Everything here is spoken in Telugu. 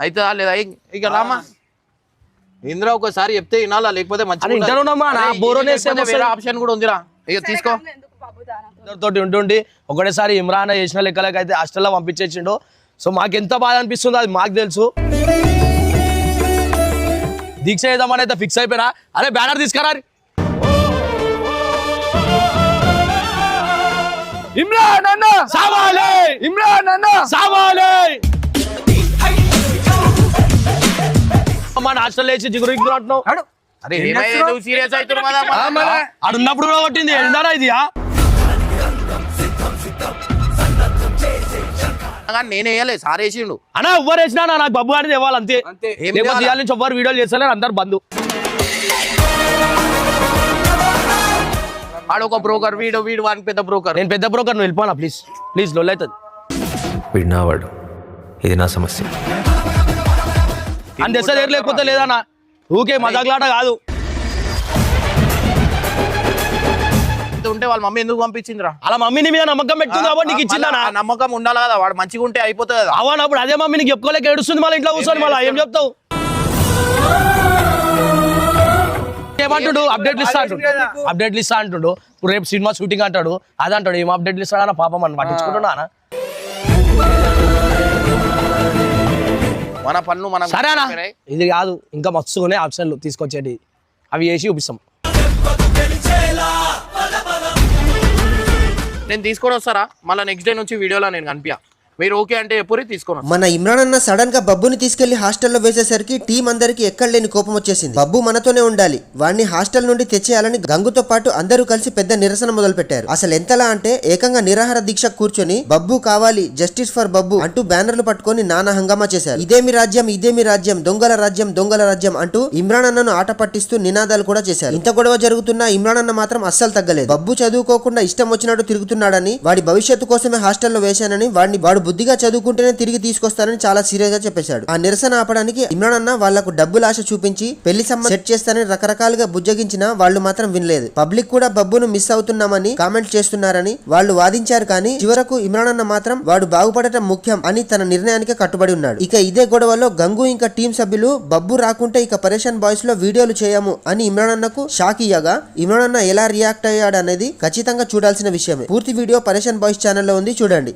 అయితే లేదా ఇక రామా ఇంద్ర ఒకసారి చెప్తే వినాలా లేకపోతే వేరే ఆప్షన్ కూడా ఉందిరా ఇక తీసుకో తోటి ఉంటుండి ఒకటేసారి ఇమ్రాన్ చేసిన లెక్కలకి అయితే హాస్టల్లో పంపించేసిండు. సో మాకెంత బాధ అనిపిస్తుందో అది మాకు తెలుసు. దీక్ష చేద్దామని అయితే ఫిక్స్ అయిపోయినా. అరే బ్యానర్ తీసుకురా. ఇమ్రాన్ అన్న సావాలి, ఇమ్రాన్ అన్న సావాలి. మన హాస్టల్ వేసి జిగురు అంటున్నావు. అడున్నప్పుడు కూడా కొట్టింది ఏందారా ఇది? నేను వేయలే సార్ వేసిండు అన్నా. ఎవ్వరు వేసినా నాకు బబ్బు అనేది ఇవ్వాలి అంతే. ఇవాళ నుంచి ఎవ్వరు వీడియోలు చేస్తలేరు, అందరు బంధు. ఆడు ఒక బ్రోకర్, వీడు వాడికి పెద్ద బ్రోకర్. నేను పెద్ద బ్రోకర్, నువ్వు వెళ్ళిపోనా ప్లీజ్ ప్లీజ్. లొల్ అవుతుంది. వీడు నావాడు, ఇది నా సమస్య. అని తెస్తే లేకపోతే లేదన్నా. ఊకే మజాకులాట కాదు. ఉంటే వాళ్ళ మమ్మీ ఎందుకు పంపించిందిరా? అలా మమ్మీని మీద నమ్మకం పెట్టుకుంది కాబట్టి నీకు ఇచ్చిందా? నమ్మకం ఉండాలి కదా, వాడు మంచిగా ఉంటే అయిపోతుంది కదా. అవన్నప్పుడు అదే మమ్మీ నీకు చెప్పుకోలేక ఏడుస్తుంది. మళ్ళీ ఇంట్లో కూర్చొని మళ్ళీ ఏం చెప్తావు? ఏమంటాడు? అప్డేట్లు ఇస్తా అంటుండు. ఇప్పుడు రేపు సినిమా షూటింగ్ అంటాడు, అది అంటాడు. ఏం అప్డేట్లు ఇస్తాడన్నా? పాపం అని పట్టించుకుంటున్నా. మన పన్ను మన సరేనా? ఇది కాదు, ఇంకా మస్తుగానే ఆప్షన్లు తీసుకొచ్చేది, అవి వేసి చూపిస్తాం. నేను తీసుకొని వస్తారా మళ్ళీ నెక్స్ట్ డే నుంచి వీడియోలో నేను కనిపించా. మీరు ఓకే అంటే ఎప్పుడు తీసుకొని మన ఇమ్రాన్ అన్న సడన్ గా బబ్బుని తీసుకెళ్లి హాస్టల్లో వేసేసరికి టీం అందరికి ఎక్కడ లేని కోపం వచ్చేసింది. బబ్బు మనతోనే ఉండాలి, వాడిని హాస్టల్ నుండి తెచ్చేయాలని గంగుతో పాటు అందరూ కలిసి పెద్ద నిరసన మొదలు పెట్టారు. అసలు ఎంతలా అంటే ఏకంగా నిరాహార దీక్ష కూర్చొని బబ్బు కావాలి, జస్టిస్ ఫర్ బబ్బు అంటూ బ్యానర్లు పట్టుకొని నానా హంగామా చేశారు. ఇదేమి రాజ్యం, ఇదేమి రాజ్యం, దొంగల రాజ్యం, దొంగల రాజ్యం అంటూ ఇమ్రాన్ అన్నను ఆట పట్టిస్తూ నినాదాలు కూడా చేశారు. ఇంత గొడవ జరుగుతున్నా ఇమ్రాన్ అన్న మాత్రం అస్సలు తగ్గలేదు. బబ్బు చదువుకోకుండా ఇష్టం వచ్చినట్టు తిరుగుతున్నాడని, వాడి భవిష్యత్తు కోసమే హాస్టల్లో వేశానని, వాడు బుద్ధిగా చదువుకుంటేనే తిరిగి తీసుకొస్తానని చాలా సీరియస్ గా చెప్పేశాడు. ఆ నిరసన ఆపడానికి ఇమ్రాన్ అన్న వాళ్లకు డబ్బుల ఆశ చూపించి పెళ్లి సంబంధం సెట్ చేస్తానని రకరకాలుగా బుజ్జగించినా వాళ్ళు మాత్రం వినలేదు. పబ్లిక్ కూడా బబ్బును మిస్ అవుతున్నామని కామెంట్ చేస్తున్నారని వాళ్ళు వాదించారు. కానీ చివరకు ఇమ్రాన్ అన్న మాత్రం వాడు బాగుపడటం ముఖ్యం అని తన నిర్ణయానికి కట్టుబడి ఉన్నాడు. ఇక ఇదే గొడవలో గంగు ఇంకా టీం సభ్యులు బబ్బు రాకుంటే ఇక పరేషన్ బాయ్స్ లో వీడియోలు చేయము అని ఇమ్రాన్ అన్నకు షాక్ ఇయ్యగా ఇమ్రాన్ అన్న ఎలా రియాక్ట్ అయ్యాడు అనేది ఖచ్చితంగా చూడాల్సిన విషయమే. పూర్తి వీడియో పరేషన్ బాయ్స్ ఛానల్లో ఉంది, చూడండి.